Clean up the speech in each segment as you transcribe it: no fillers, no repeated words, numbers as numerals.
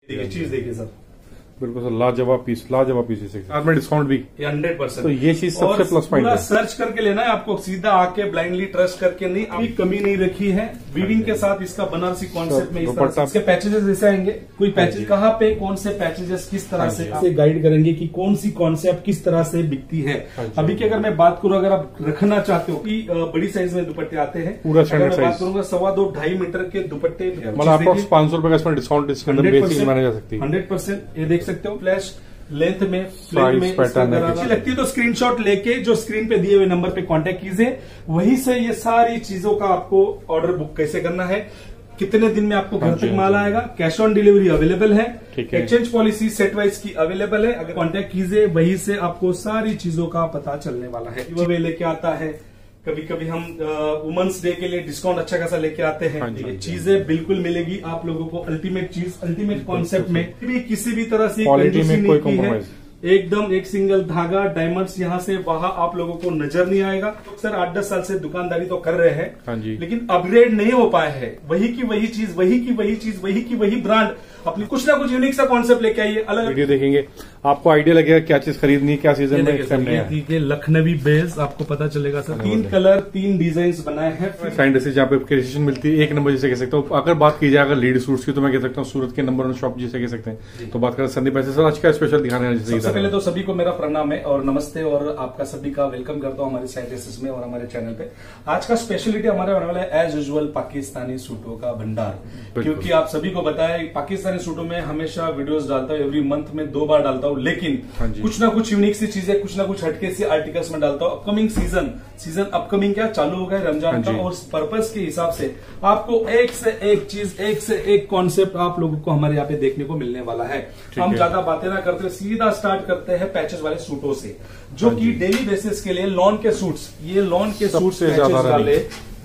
देखिए चीज देखिए सर, बिल्कुल सर, लाजवाब पीस साथ में डिस्काउंट भी 100%। तो ये चीज सबसे प्लस पॉइंट है। सर्च करके लेना है आपको, सीधा आके ब्लाइंडली ट्रस्ट करके नहीं, अभी कमी नहीं रखी है। वीविंग के साथ इसका बनारसी कॉन्सेप्ट में इस तरह से इसके पैचेजेस ऐसे आएंगे। कोई पैचेज कहाँ पे, कौन से पैचेजेस किस तरह से गाइड करेंगे कि कौन सी कॉन्सेप्ट किस तरह से बिकती है। अभी की अगर मैं बात करूँ, अगर आप रखना चाहते हो कि बड़ी साइज में दुपट्टे आते हैं, पूरा मैं बात करूंगा 2.25 मीटर के दुपट्टे, मतलब आपको 500 रुपए का इसमें डिस्काउंट इसके अंदर बेसिक माना जा सकती है 100%। ये देख सकते हो, फ्लैश लेंथ में अच्छी लगती है तो स्क्रीनशॉट लेके जो स्क्रीन पे दिए हुए नंबर पे कांटेक्ट कीजिए। वहीं से ये सारी चीजों का आपको ऑर्डर बुक कैसे करना है, कितने दिन में आपको घर तक माल आएगा, कैश ऑन डिलीवरी अवेलेबल है, एक्सचेंज पॉलिसी सेट वाइज की अवेलेबल है। अगर कांटेक्ट कीजिए, वहीं से आपको सारी चीजों का पता चलने वाला है। वो वे लेके आता है, कभी कभी हम वुमेन्स डे के लिए डिस्काउंट अच्छा खासा लेके आते हैं। चीजें बिल्कुल मिलेगी आप लोगों को, अल्टीमेट चीज, अल्टीमेट कॉन्सेप्ट में भी किसी भी तरह से क्वालिटी में कोई कॉम्प्रोमाइज, एकदम एक सिंगल धागा डायमंड्स यहाँ से वहां आप लोगों को नजर नहीं आएगा। तो सर 8-10 साल से दुकानदारी तो कर रहे हैं, लेकिन अपग्रेड नहीं हो पाए हैं। वही की वही चीज, वही की वही चीज, वही की वही ब्रांड, अपनी कुछ ना कुछ यूनिक सा कॉन्सेप्ट लेके आइए। अलग वीडियो देखेंगे, आपको आइडिया लगेगा क्या चीज खरीदनी, क्या सीजन में। ये लखनवी बेस आपको पता चलेगा सर। 3 कलर 3 डिजाइन बनाए हैं। साइंड जहाँ पे क्रिएशन मिलती है, एक नंबर जिसे कह सकते हो। अगर बात की जाए अगर लीड सूट्स की, तो मैं कह सकता हूँ सूरत के नंबर 1 शॉप जिसे कह सकते हैं। तो बात करें संदीप ऐसे सर, आज का स्पेशल दिखाने हैं। सबसे पहले तो सभी को मेरा प्रणाम है और नमस्ते, और आपका सभी का वेलकम करता हूँ हमारे साइड ड्रेसेस में और हमारे चैनल पे। आज का स्पेशलिटी हमारे होने वाला है एज यूजुअल पाकिस्तानी सूटों का भंडार, क्योंकि आप सभी को बताया पाकिस्तानी सूटों में हमेशा वीडियोस डालता हूँ, एवरी मंथ में 2 बार डालता हूँ, लेकिन कुछ ना कुछ यूनिक सी चीजें, कुछ ना कुछ हटके सी आर्टिकल्स में डालता हूँ। अपकमिंग सीजन अपकमिंग क्या चालू हो गया रमजान का, और पर्पस के हिसाब से आपको एक से एक चीज, एक से एक कॉन्सेप्ट आप लोगों को हमारे यहाँ पे देखने को मिलने वाला है। हम ज्यादा बातें ना करते, सीधा स्टार्ट करते हैं पैचेस वाले सूटों से, जो कि डेली बेसिस के लिए लॉन के सूट्स, ये लॉन के सूट्स पैचेस वाले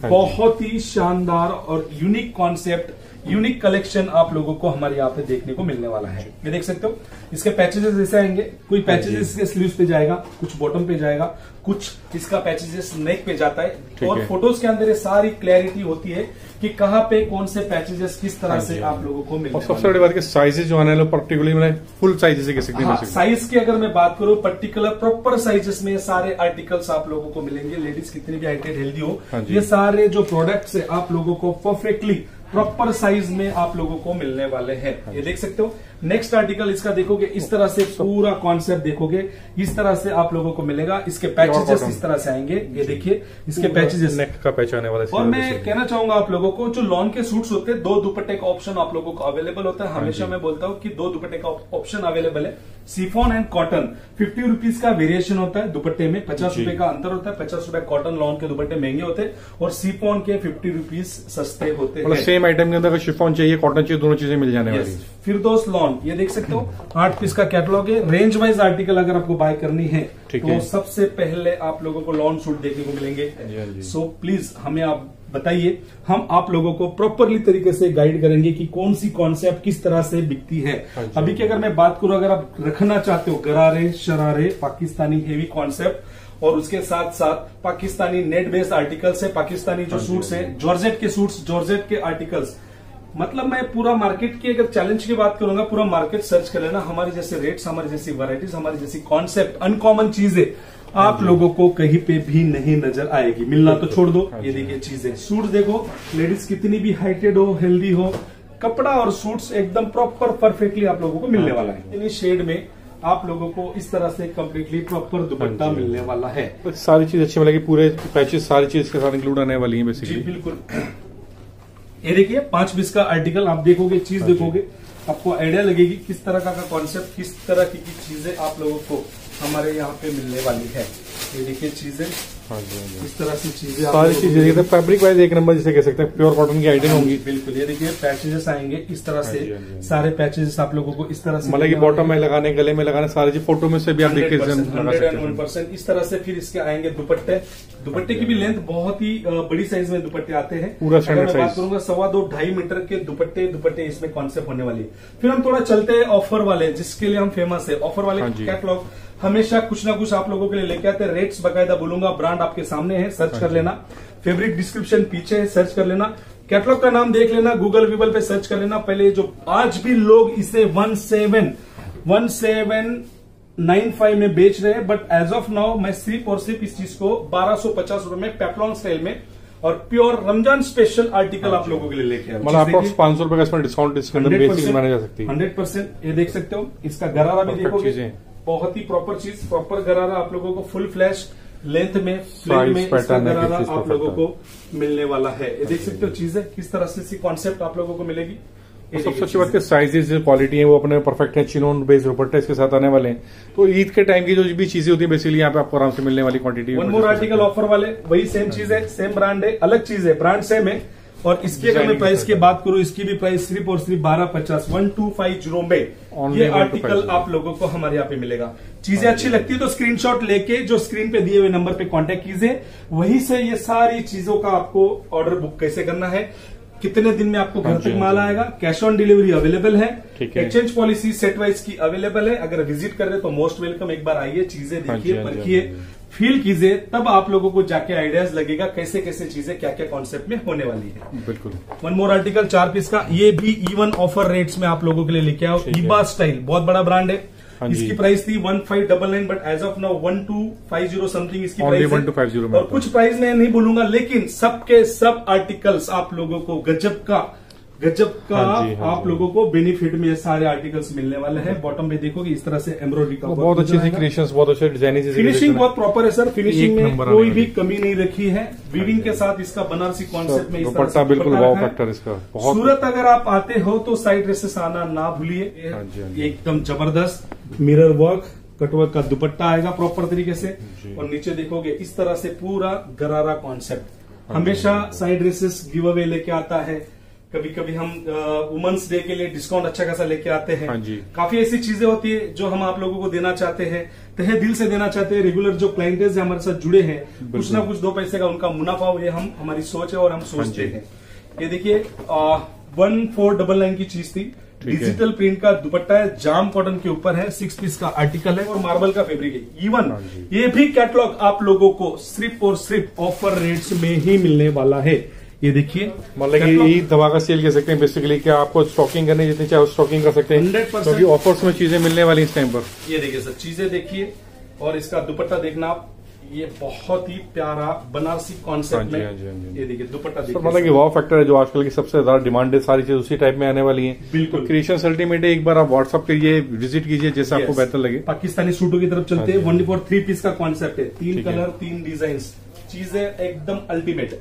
बहुत ही शानदार और यूनिक कॉन्सेप्ट, यूनिक कलेक्शन आप लोगों को हमारे यहाँ पे देखने को मिलने वाला है। ये देख सकते हो, इसके पैचेजेस ऐसे आएंगे। कोई पैचेजेस इसके स्लीव्स पे जाएगा, कुछ बॉटम पे जाएगा, कुछ इसका पैचेजेस नेक पे जाता है। और फोटोज के अंदर ये सारी क्लैरिटी होती है कि कहाँ पे कौन से पैचेजेस किस तरह से आप लोगों को मिलने। और सबसे बड़ी बात साइजेस जो आने वाले पर्टिकुलरली मैंने फुल साइज से कह सकते हैं। साइज की अगर मैं बात करूँ, पर्टिकुलर प्रॉपर साइजेस में सारे आर्टिकल्स आप लोगों को मिलेंगे। लेडीज कितनी भी हाइटेड हेल्दी हो, ये सारे जो प्रोडक्ट्स है आप लोगों को परफेक्टली प्रॉपर साइज में आप लोगों को मिलने वाले हैं। ये देख सकते हो। नेक्स्ट आर्टिकल इसका देखोगे, इस तरह से पूरा कॉन्सेप्ट देखोगे, इस तरह से आप लोगों को मिलेगा। इसके पैचेजेस इस तरह से आएंगे, ये देखिए इसके पैचेजेस, नेक का पैच आने वाला है। और मैं कहना चाहूंगा आप लोगों को, जो लॉन के सूट्स होते हैं, 2 दुपट्टे का ऑप्शन आप लोगों को अवेलेबल होता है। हमेशा मैं बोलता हूँ कि 2 दुपट्टे का ऑप्शन अवेलेबल है। सिफॉन एंड कॉटन 50 रुपीज का वेरिएशन होता है दुपट्टे में, 50 रुपए का अंतर होता है। 50 रुपए कॉटन लॉन के दुपट्टे महंगे होते हैं और सिफॉन के 50 रुपीज सस्ते होते हैं। सेम आइटम के अंदर शिफॉन चाहिए, कॉटन चाहिए, दोनों चीजें मिल जाने वाली। फिरदौस लॉन, ये देख सकते हो 8 पीस का कैटलॉग है। रेंज वाइज आर्टिकल अगर आपको बाय करनी है तो सबसे पहले आप लोगों को लॉन सूट देखने को मिलेंगे। सो प्लीज हमें आप बताइए, हम आप लोगों को प्रॉपरली तरीके से गाइड करेंगे कि कौन सी कॉन्सेप्ट किस तरह से बिकती है। अभी की अगर मैं बात करूं, अगर आप रखना चाहते हो गरारे शरारे पाकिस्तानी हेवी कॉन्सेप्ट, और उसके साथ साथ पाकिस्तानी नेट बेस्ड आर्टिकल्स है, पाकिस्तानी जो सूट्स है, जॉर्जेट के सूट्स, जॉर्जेट के आर्टिकल्स, मतलब मैं पूरा मार्केट की अगर चैलेंज की बात करूंगा, पूरा मार्केट सर्च कर लेना। हमारे जैसे रेट्स, हमारी जैसी वैरायटीज, हमारी जैसी कॉन्सेप्ट, अनकॉमन चीजें आप लोगों को कहीं पे भी नहीं नजर आएगी। मिलना तो छोड़ दो, ये देखिए चीजें, सूट देखो, लेडीज कितनी भी हाइटेड हो, हेल्दी हो, कपड़ा और सूट्स एकदम प्रॉपर परफेक्टली आप लोगों को मिलने वाला है। इन्हीं शेड में आप लोगों को इस तरह से कम्प्लीटली प्रॉपर दुपट्टा मिलने वाला है। सारी चीज अच्छी मिलेगी, पूरे पैचेस सारी चीज के साथ इंक्लूड आने वाली है बेसिकली। जी बिल्कुल। ये देखिए 5 पीस का आर्टिकल आप देखोगे, चीज देखोगे, आपको आइडिया लगेगी किस तरह का कॉन्सेप्ट, किस तरह की चीजें आप लोगों को हमारे यहाँ पे मिलने वाली है। ये देखिए चीजें, इस तरह से चीजें, सारी चीजें फैब्रिक वाइज एक नंबर जिसे कह सकते हैं, प्योर कॉटन की आइटम होंगी। बिल्कुल। ये देखिए पैचेजेस आएंगे इस तरह से, सारे पैचेजेस आप लोगों को इस तरह से, मतलब कि बॉटम में लगाने, गले में लगाने, सारी चीज फोटो में से भी आप देख के 101% इस तरह से। फिर इसके आएंगे दुपट्टे, दुपट्टे की भी लेंथ बहुत ही बड़ी साइज में दुपट्टे आते हैं। पूरा स्टैंडर्ड साइज, बात करूंगा 2.25 मीटर के दुपट्टे इसमें कॉन्सेप्ट होने वाली है। फिर हम थोड़ा चलते हैं ऑफर वाले, जिसके लिए हम फेमस है। ऑफर वाले कैटलॉग हमेशा कुछ ना कुछ आप लोगों के लिए लेके आते हैं। रेट्स बकायदा बोलूंगा, ब्रांड आपके सामने है, सर्च कर लेना। फैब्रिक डिस्क्रिप्शन पीछे है, सर्च कर लेना। कैटलॉग का नाम देख लेना, गूगल पे सर्च कर लेना। पहले जो आज भी लोग इसे 1795 में बेच रहे हैं, बट एज ऑफ नाउ मैं सिर्फ और सिर्फ इस चीज को 1250 रुपए में पेप्लॉन स्टाइल में और प्योर रमजान स्पेशल आर्टिकल आप लोगों के लिए लेके आया। मतलब आपको 500 रुपए का इसमें डिस्काउंट इसके अंदर बेसिक माना जा सकती है। 100% ये देख सकते हो। इसका गरारा भी देखोगे, बहुत ही प्रॉपर चीज, प्रॉपर गरारा आप लोगों को फुल फ्लैश लेंथ में फ्लेम में इसका गरारा आप लोगों को मिलने वाला है। ये देख सकते हो चीजें किस तरह से कॉन्सेप्ट आप लोगों को मिलेगी। सबसे अच्छी बात है साइजेस क्वालिटी है वो अपने परफेक्ट है। चिनोन बेस दुपट्टे इसके साथ आने वाले हैं, तो ईद के टाइम की जो भी चीजें होती है बेसिकली यहाँ पे आपको आराम से मिलने वाली quantity. One more article offer वाले, वही सेम चीज है, सेम ब्रांड है, अलग चीज है, ब्रांड सेम है। और इसकी अगर मैं प्राइस की बात करूं, इसकी भी प्राइस सिर्फ और सिर्फ 1250 1250 में ये आर्टिकल आप लोगों को हमारे यहाँ पे मिलेगा। चीजें अच्छी लगती है तो स्क्रीनशॉट लेके जो स्क्रीन पे दिए हुए नंबर पे कांटेक्ट कीजिए, वहीं से ये सारी चीजों का आपको ऑर्डर बुक कैसे करना है, कितने दिन में आपको घर तक माल आएगा, कैश ऑन डिलीवरी अवेलेबल है, एक्सचेंज पॉलिसी सेट वाइज की अवेलेबल है। अगर विजिट कर रहे तो मोस्ट वेलकम, एक बार आइए, चीजें देखिए, परखिए, फील कीजिए, तब आप लोगों को जाके आइडियाज लगेगा कैसे कैसे चीजें क्या क्या कॉन्सेप्ट में होने वाली है। बिल्कुल। वन मोर आर्टिकल 4 पीस का, ये भी इवन ऑफर रेट्स में आप लोगों के लिए लेके आओ। ईबा स्टाइल बहुत बड़ा ब्रांड है, इसकी प्राइस थी 1599, but as of now 1250 something इसकी प्राइस है। 1250 और कुछ प्राइस मैं नहीं बोलूंगा, लेकिन सबके सब आर्टिकल्स आप लोगों को गजब का आप लोगों को बेनिफिट में सारे आर्टिकल्स मिलने वाले हैं। बॉटम पे देखोगे इस तरह से एम्ब्रॉयडरी का बहुत अच्छी सी क्रिएशंस, बहुत अच्छे डिजाइन, फिनिशिंग बहुत प्रॉपर है सर। फिनिशिंग में कोई भी कमी नहीं रखी है। वीविंग के साथ इसका बनारसी कॉन्सेप्ट में दुपट्टा बिल्कुल वाव फैक्टर इसका। सूरत अगर आप आते हो तो साइड ड्रेसेस आना ना भूलिए, एकदम जबरदस्त मिरर वर्क कटवर्क का दुपट्टा आएगा प्रॉपर तरीके से, और नीचे देखोगे इस तरह से पूरा गरारा कॉन्सेप्ट। हमेशा साइड ड्रेसेस गिव अवे लेके आता है, कभी कभी हम वुमेन्स डे के लिए डिस्काउंट अच्छा खासा लेके आते हैं। काफी ऐसी चीजें होती है जो हम आप लोगों को देना चाहते हैं, तहे दिल से देना चाहते हैं। रेगुलर जो क्लाइंटेज हमारे साथ जुड़े हैं, कुछ ना कुछ 2 पैसे का उनका मुनाफा हो, ये हम हमारी सोच है और हम सोचते हैं। ये देखिए 1499 की चीज थी, डिजिटल प्रिंट का दुपट्टा है, जाम कॉटन के ऊपर है, 6 पीस का आर्टिकल है और मार्बल का फैब्रिक है। इवन ये भी कैटलॉग आप लोगों को सिर्फ और सिर्फ ऑफर रेट्स में ही मिलने वाला है। ये देखिए, मतलब ये धमाका सेल कह सकते हैं बेसिकली, क्या आपको स्टॉकिंग करने जितनी चाहे स्टॉकिंग कर सकते हैं 100%, क्योंकि ऑफर्स में चीजें मिलने वाली इस टाइम पर। ये देखिए सर, चीजें देखिए और इसका दुपट्टा देखना आप, ये बहुत ही प्यारा बनारसी कॉन्सेप्ट में। ये देखिए दुपट्टा देखिए, मतलब कि वाव फैक्टर है जो आजकल की सबसे ज्यादा डिमांड है, सारी चीज उसी टाइप में आने वाली है। बिल्कुल। क्रिएशंस अल्टीमेट है, एक बार आप व्हाट्सअप करिए, विजिट कीजिए, जैसे आपको बेहतर लगे। पाकिस्तानी सूटों की तरफ चलते हैं। 1/4 पीस का कॉन्सेप्ट है, 3 कलर 3 डिजाइन, चीजें एकदम अल्टीमेट है।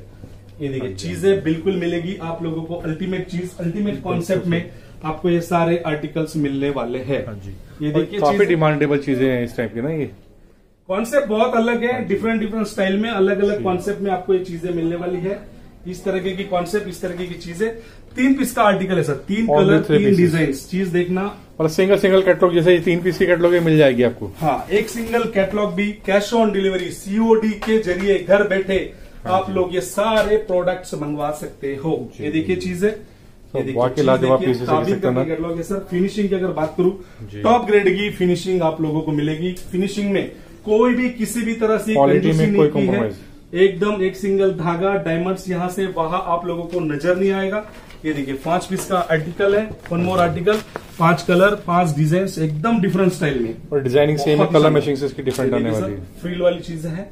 ये देखिए चीजें बिल्कुल मिलेगी आप लोगों को, अल्टीमेट चीज, अल्टीमेट कॉन्सेप्ट में आपको ये सारे आर्टिकल्स मिलने वाले हैं। ये देखिए काफी डिमांडेबल चीजें हैं इस टाइप की ना। ये कॉन्सेप्ट बहुत अलग है, डिफरेंट स्टाइल में अलग अलग कॉन्सेप्ट में आपको ये चीजें मिलने वाली है। इस तरह की कॉन्सेप्ट, इस तरह की चीजें। 3 पीस का आर्टिकल है सर, 3 कलर 3 डिजाइन, चीज देखना। और सिंगल कैटलॉग जैसे 3 पीस की कैटलॉग मिल जाएगी आपको। हाँ, एक सिंगल कैटलॉग भी, कैश ऑन डिलीवरी COD के जरिए घर बैठे आप लोग ये सारे प्रोडक्ट्स मंगवा सकते हो। ये देखिए चीजें, कैटलॉग है सर। फिनिशिंग की अगर बात करूं, टॉप ग्रेड की फिनिशिंग आप लोगों को मिलेगी। फिनिशिंग में कोई भी किसी भी तरह से क्वालिटी में कोई कॉम्प्रोमाइज, एकदम एक सिंगल धागा, डायमंड्स यहाँ से वहां आप लोगों को नजर नहीं आएगा। ये देखिए 5 पीस का आर्टिकल है, 1 मोर आर्टिकल, 5 कलर 5 डिजाइन, एकदम डिफरेंट स्टाइल में, और डिजाइनिंग सेम है, कलर मैचिंग से इसकी डिफरेंट आने वाली है। फ्रील वाली चीजें हैं।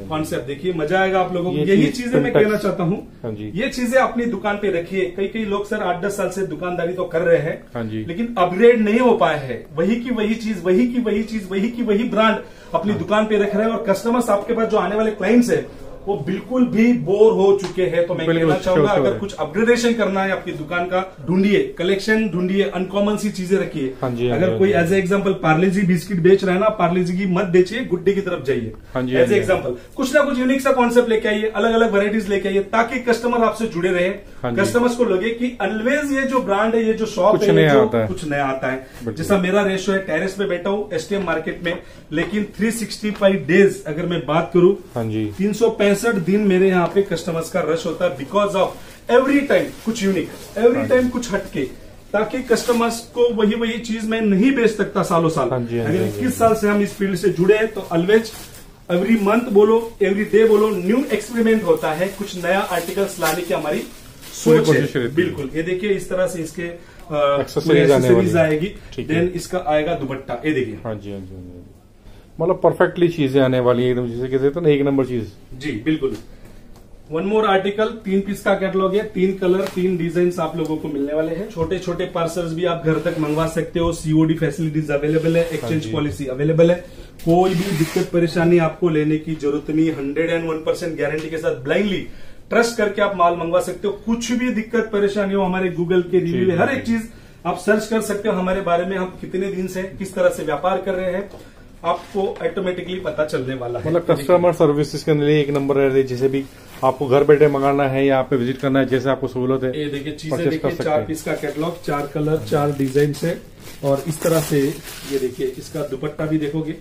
कॉन्सेप्ट देखिए, मजा आएगा आप लोगों को। यही चीजें मैं कहना चाहता हूँ, ये चीजें अपनी दुकान पे रखिए। कई लोग सर 8-10 साल से दुकानदारी तो कर रहे हैं, लेकिन अपग्रेड नहीं हो पाए हैं। वही की वही चीज, वही की वही चीज, वही की वही ब्रांड अपनी दुकान पे रख रहे हैं, और कस्टमर्स आपके पास जो आने वाले क्लाइंट्स है वो बिल्कुल भी बोर हो चुके हैं। तो मैं कहना चाहूंगा, अगर कुछ अपग्रेडेशन करना है आपकी दुकान का, ढूंढिए, कलेक्शन ढूंढिए, अनकॉमन सी चीजें रखिए। अगर कोई as a example Parle G biscuit बेच रहा है ना, पार्ले जी की मत बेचिए, गुड्डे की तरफ जाइए। एज ए एग्जांपल कुछ ना कुछ यूनिक सा कॉन्सेप्ट लेके आइए, अलग अलग वेराइटीज लेके आइए, ताकि कस्टमर आपसे जुड़े रहे, कस्टमर्स को लगे कि ऑलवेज ये जो ब्रांड है, ये जो शॉप है, कुछ नया आता है। जैसा मेरा रेशो है, टेरेस पे बैठा हूँ STM मार्केट में, लेकिन 365 डेज अगर मैं बात करूं, 365 दिन मेरे यहाँ पे कस्टमर्स का रश होता है, बिकॉज ऑफ एवरी टाइम कुछ यूनिक, एवरी टाइम कुछ हटके, ताकि कस्टमर्स को वही चीज मैं नहीं बेच सकता सालों साल। अगर 21 साल से हम इस फील्ड से जुड़े हैं, तो ऑलवेज एवरी मंथ बोलो, एवरी डे बोलो, न्यू एक्सपेरिमेंट होता है, कुछ नया आर्टिकल्स लाने की हमारी सोच कोशिश है। रहती है। बिल्कुल, ये देखिए इस तरह से इसके एक्सेसरीज आएगी। ठीक है। देन इसका आएगा दुपट्टा, ये देखिए। हाँ जी, हाँ जी, हाँ जी। मतलब परफेक्टली चीजें आने वाली है एकदम, जिसे कहते हैं ना एक नंबर चीज। जी बिल्कुल। वन मोर आर्टिकल, 3 पीस का कैटलॉग है, 3 कलर 3 डिजाइन आप लोगों को मिलने वाले हैं। छोटे छोटे पार्सल्स भी आप घर तक मंगवा सकते हो। सीओडी फैसिलिटीज अवेलेबल है, एक्सचेंज पॉलिसी अवेलेबल है। कोई भी दिक्कत परेशानी आपको लेने की जरूरत नहीं। 101% गारंटी के साथ ब्लाइंडली ट्रस्ट करके आप माल मंगवा सकते हो। कुछ भी दिक्कत परेशानी हो, हमारे गूगल के रिव्यू है, हर एक चीज आप सर्च कर सकते हो हमारे बारे में। हम कितने दिन से किस तरह से व्यापार कर रहे हैं, आपको ऑटोमेटिकली पता चलने वाला है। मतलब कस्टमर सर्विसेज के लिए एक नंबर है। जैसे भी आपको घर बैठे मंगाना है या आप पे विजिट करना है, जैसे आपको सहूलत है। ये देखिए चीजें, परचेस देखिए कर सकते 4 हैं। पीस का कैटलॉग, 4 कलर 4 डिजाइन से, और इस तरह से ये देखिए इसका दुपट्टा भी देखोगे,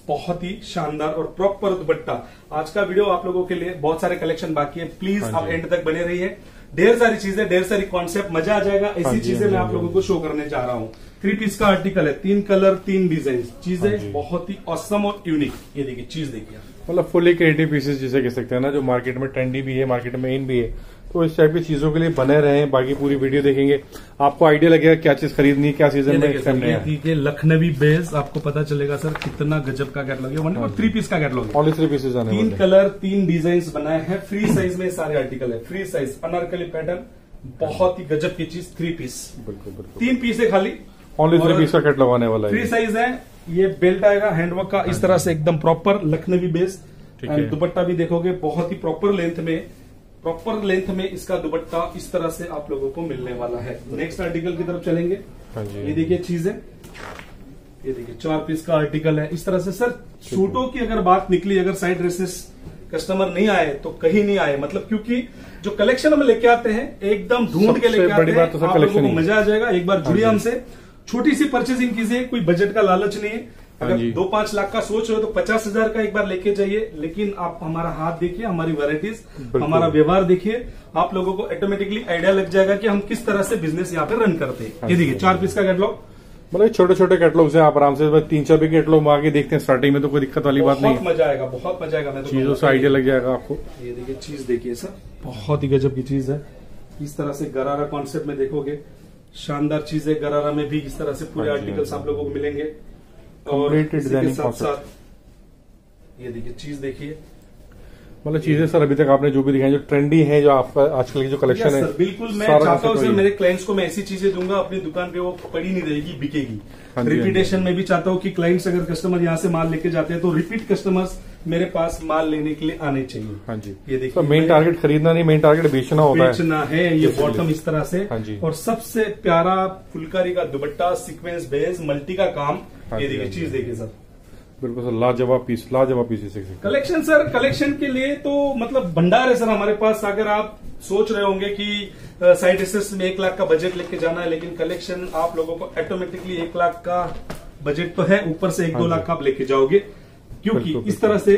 बहुत ही शानदार और प्रॉपर दुपट्टा। आज का वीडियो आप लोगों के लिए बहुत सारे कलेक्शन बाकी है, प्लीज हाँ आप जी। एंड तक बने रहिए। ढेर सारी चीजें, ढेर सारी कॉन्सेप्ट, मजा आ जाएगा। हाँ ऐसी जी, चीजें हाँ जी, मैं हाँ आप जी। लोगों को शो करने जा रहा हूँ। 3 पीस का आर्टिकल है, 3 कलर 3 डिजाइन, हाँ जी। चीजें बहुत ही ऑसम और यूनिक। ये देखिए चीज देखिए, मतलब फुली क्रिएटिव पीसेस जिसे कह सकते हैं ना, जो मार्केट में ट्रेंडी भी है, मार्केट में इन भी है। तो इस टाइप की चीजों के लिए बने रहें। बाकी पूरी वीडियो देखेंगे, आपको आइडिया लगेगा क्या चीज खरीदनी है, क्या ये सीजन में देखिए सर, करना ये है। देखिए लखनवी बेस, आपको पता चलेगा सर कितना गजब का कैटलॉग है। 3 पीस का कैटलॉग है, ऑनली 3 पीसेस आने 3 वाले हैं। कलर 3 डिजाइन बनाए हैं। फ्री साइज में सारे आर्टिकल है, फ्री साइज अनारकली पैटर्न, बहुत ही गजब की चीज। 3 पीस, बिल्कुल बिल्कुल 3 पीस है खाली, ऑनली 3 और पीस का कैटलॉग आने वाला फ्री है। साइज है। ये बेल्ट आएगा हैंडवर्क का, इस तरह से एकदम प्रॉपर लखनवी बेस। ठीक एंड है। दुपट्टा भी देखोगे बहुत ही प्रॉपर लेंथ में इसका दुपट्टा इस तरह से आप लोगों को मिलने वाला है। नेक्स्ट आर्टिकल की तरफ चलेंगे। हाँ जी। ये देखिए चीज है, ये देखिए 4 पीस का आर्टिकल है इस तरह से। सर सूटों की अगर बात निकली, अगर साइड ड्रेसेस कस्टमर नहीं आए तो कहीं नहीं आए, मतलब क्योंकि जो कलेक्शन हम लेके आते हैं एकदम ढूंढ के सबसे लेके आते बड़ी हैं। बात तो सर आप लोगों collection को ही है। मजा आ जाएगा, एक बार जुड़िए हाँ जी। हमसे। छोटी सी परचेसिंग कीजिए, कोई बजट का लालच नहीं है। हाँ अगर जी। 2-5 लाख का सोच रहे हो तो 50,000 का एक बार लेके जाइए, लेकिन आप हमारा हाथ देखिए, हमारी वैरायटीज, बिल्कुल। हमारा व्यवहार देखिए, आप लोगों को ऑटोमेटिकली आइडिया लग जाएगा कि हम किस तरह से बिजनेस यहाँ पे रन करते हैं। हाँ ये जी। देखिए 4 पीस का कैटलॉग, मतलब छोटे छोटे कैटलॉग्स हैं, आप आराम से 3-4 भी कैटलॉग मंगा के देखते हैं स्टार्टिंग में, तो कोई दिक्कत वाली बात नहीं बहुत है। मजा आएगा, बहुत मजा आएगा। मैं तो चीजों कहूंगा। से आइडिया लग जाएगा आपको। ये देखिए चीज देखिए सर, बहुत ही गजब की चीज है। इस तरह से गरारा कॉन्सेप्ट में देखोगे, शानदार चीज है। गरारा में भी इस तरह से पूरे हाँ जी, आर्टिकल्स हाँ आप लोगों को मिलेंगे। और Complete इसी के designing साथ concept। साथ ये देखिए चीज देखिए। मतलब चीजें सर अभी तक आपने जो भी दिखाई, जो ट्रेंडी है, जो आपका आजकल की जो कलेक्शन है, सर बिल्कुल, मैं सारा चाहता हूँ concept सर वही है। मेरे क्लाइंट्स को मैं ऐसी चीजें दूंगा अपनी दुकान पे, वो पड़ी नहीं रहेगी, बिकेगी। हाँ जी, रिपीटेशन में भी चाहता हूँ कि क्लाइंट्स अगर कस्टमर यहाँ से माल लेके जाते हैं तो रिपीट कस्टमर्स मेरे पास माल लेने के लिए आने चाहिए। हाँ जी। ये देखिए तो मेन टारगेट खरीदना नहीं, मेन टारगेट बेचना होता है। बेचना है। ये बॉटम इस तरह से, हाँ जी। और सबसे प्यारा फुलकारी का दुपट्टा, सीक्वेंस बेस, मल्टी का काम। हाँ ये जी, देखिए हाँ जी। चीज देखिए सर, बिल्कुल सर, लाजवाब पीस इसे कलेक्शन सर, कलेक्शन के लिए तो मतलब भंडार है सर हमारे पास। अगर आप सोच रहे होंगे कि साइड ड्रेसेस में 1 लाख का बजट लेके जाना है, लेकिन कलेक्शन आप लोगों को ऑटोमेटिकली 1 लाख का बजट तो है, ऊपर से 1-2 लाख का आप लेके जाओगे, क्योंकि बिल्कुल, इस तरह से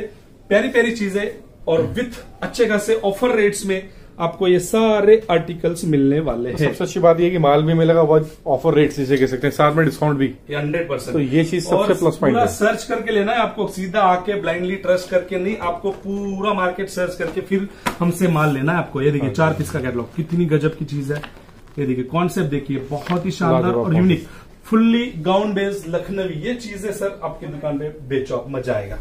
प्यारी प्यारी चीजें और विथ अच्छे खासे ऑफर रेट्स में आपको ये सारे आर्टिकल्स मिलने वाले हैं। सबसे अच्छी बात यह है कि माल भी मिलेगा, बहुत ऑफर रेट से कह सकते हैं, साथ में डिस्काउंट भी। 100%। तो ये चीज सबसे प्लस पॉइंट पूरा है। सर्च करके लेना है आपको, सीधा आके ब्लाइंडली ट्रस्ट करके नहीं, आपको पूरा मार्केट सर्च करके फिर हमसे माल लेना है आपको। ये देखिए 4 पीस का कैटलॉग, कितनी गजब की चीज है। ये देखिए कॉन्सेप्ट देखिए, बहुत ही शानदार लाजवाब और unique, fully gown based Lucknowi. ये चीजें सर आपकी दुकान पे बेचो, आप मजा आएगा।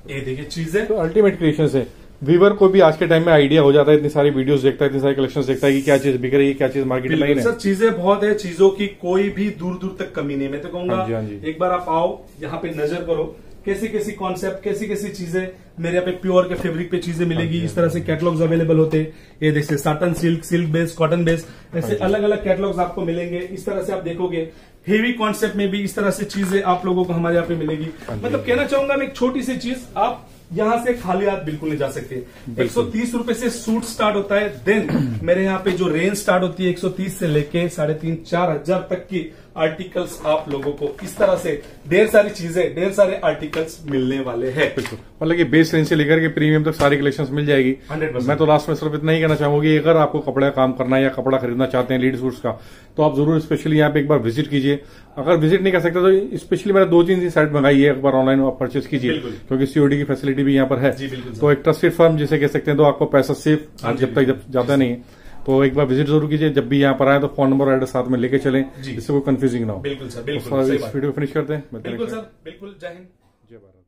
ये देखिए चीजें, तो अल्टीमेट क्रिएशन है। वीवर को भी आज के टाइम में आइडिया हो जाता है, इतनी सारी वीडियोस देखता है, इतनी सारी कलेक्शंस देखता है कि क्या चीज बिक रही है, क्या चीज मार्केट में नहीं है। सर चीजें बहुत है, चीजों की कोई भी दूर दूर तक कमी नहीं। मैं तो कहूंगा हाँ जी, हाँ जी। एक बार आप आओ, यहाँ पे नजर करो, कैसी कैसी कॉन्सेप्ट, कैसी कैसी चीजें मेरे यहाँ पे प्योर के फैब्रिक पे चीजें मिलेगी। इस तरह से कैटलॉग्स अवेलेबल होते हैं। ये देखिए satin silk, silk base, cotton base, ऐसे अलग अलग कैटलॉग्स आपको मिलेंगे। इस तरह से आप देखोगे हेवी कॉन्सेप्ट में भी इस तरह से चीजें आप लोगों को हमारे यहाँ पे मिलेगी। मतलब कहना चाहूंगा मैं, एक छोटी सी चीज, आप यहाँ से खाली हाथ बिल्कुल नहीं जा सकते। 130 रुपए से सूट स्टार्ट होता है। देन मेरे यहाँ पे जो रेंज स्टार्ट होती है 130 से लेके 3,500-4 हजार तक की आर्टिकल्स आप लोगों को इस तरह से ढेर सारी चीजें, ढेर सारे आर्टिकल्स मिलने वाले हैं। मतलब कि बेस रेंज से लेकर के प्रीमियम तक सारी कलेक्शंस मिल जाएगी। 100%। मैं तो लास्ट में सिर्फ इतना ही कहना चाहूंगा कि अगर आपको कपड़ा काम करना है या कपड़ा खरीदना चाहते हैं लीड सूट्स का, तो आप जरूर स्पेशली यहाँ पे एक बार विजिट कीजिए। अगर विजिट नहीं कर सकते तो स्पेशली मैंने 2-3 साइट मंगाई है, एक बार ऑनलाइन आप परचेस कीजिए, क्योंकि सीओडी की फैसिलिटी भी यहाँ पर है। तो एक ट्रस्टेड फर्म जिसे कह सकते हैं, तो आपको पैसा सेफ जब तक जाता नहीं है। तो एक बार विजिट जरूर कीजिए। जब भी यहाँ पर आए तो फोन नंबर और एड्रेस साथ में लेके चलें, जिससे कोई कंफ्यूजिंग ना हो। बिल्कुल सर, बिल्कुल इस वीडियो फिनिश करते हैं। बिल्कुल सर, बिल्कुल। जय हिंद, जय भारत।